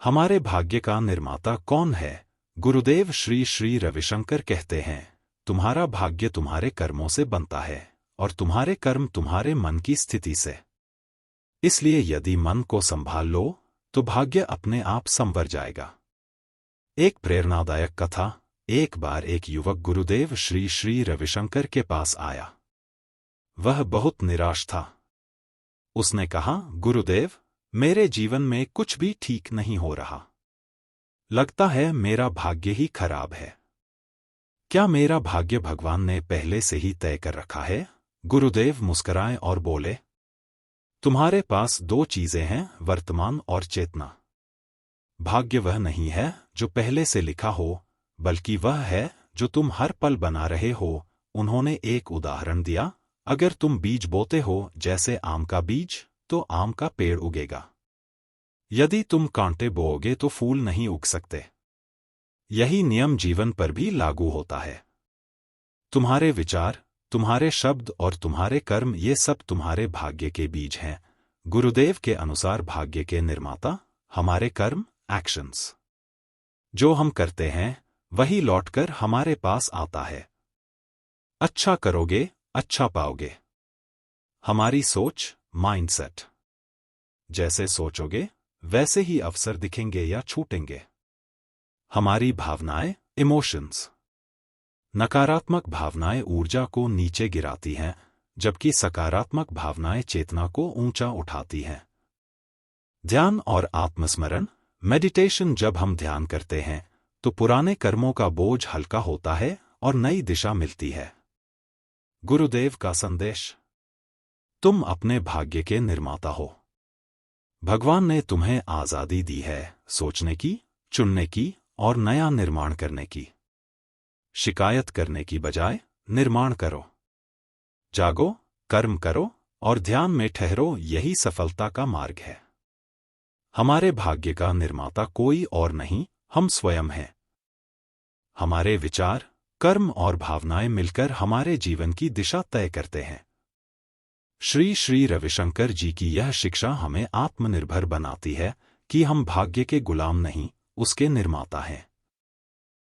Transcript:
हमारे भाग्य का निर्माता कौन है? गुरुदेव श्री श्री रविशंकर कहते हैं, तुम्हारा भाग्य तुम्हारे कर्मों से बनता है और तुम्हारे कर्म तुम्हारे मन की स्थिति से। इसलिए यदि मन को संभाल लो तो भाग्य अपने आप संवर जाएगा। एक प्रेरणादायक कथा। एक बार एक युवक गुरुदेव श्री श्री रविशंकर के पास आया। वह बहुत निराश था। उसने कहा, गुरुदेव, मेरे जीवन में कुछ भी ठीक नहीं हो रहा। लगता है मेरा भाग्य ही खराब है। क्या मेरा भाग्य भगवान ने पहले से ही तय कर रखा है? गुरुदेव मुस्कुराए और बोले, तुम्हारे पास दो चीजें हैं, वर्तमान और चेतना। भाग्य वह नहीं है जो पहले से लिखा हो, बल्कि वह है जो तुम हर पल बना रहे हो। उन्होंने एक उदाहरण दिया, अगर तुम बीज बोते हो जैसे आम का बीज, तो आम का पेड़ उगेगा। यदि तुम कांटे बोओगे तो फूल नहीं उग सकते। यही नियम जीवन पर भी लागू होता है। तुम्हारे विचार, तुम्हारे शब्द और तुम्हारे कर्म, ये सब तुम्हारे भाग्य के बीज हैं। गुरुदेव के अनुसार भाग्य के निर्माता हमारे कर्म, एक्शंस। जो हम करते हैं वही लौटकर हमारे पास आता है। अच्छा करोगे, अच्छा पाओगे। हमारी सोच, माइंडसेट। जैसे सोचोगे वैसे ही अवसर दिखेंगे या छूटेंगे। हमारी भावनाएं, इमोशंस। नकारात्मक भावनाएं ऊर्जा को नीचे गिराती हैं, जबकि सकारात्मक भावनाएं चेतना को ऊंचा उठाती हैं। ध्यान और आत्मस्मरण, मेडिटेशन। जब हम ध्यान करते हैं तो पुराने कर्मों का बोझ हल्का होता है और नई दिशा मिलती है। गुरुदेव का संदेश, तुम अपने भाग्य के निर्माता हो। भगवान ने तुम्हें आजादी दी है सोचने की, चुनने की और नया निर्माण करने की। शिकायत करने की बजाय निर्माण करो। जागो, कर्म करो और ध्यान में ठहरो, यही सफलता का मार्ग है। हमारे भाग्य का निर्माता कोई और नहीं, हम स्वयं हैं। हमारे विचार, कर्म और भावनाएं मिलकर हमारे जीवन की दिशा तय करते हैं। श्री श्री रविशंकर जी की यह शिक्षा हमें आत्मनिर्भर बनाती है कि हम भाग्य के गुलाम नहीं, उसके निर्माता हैं।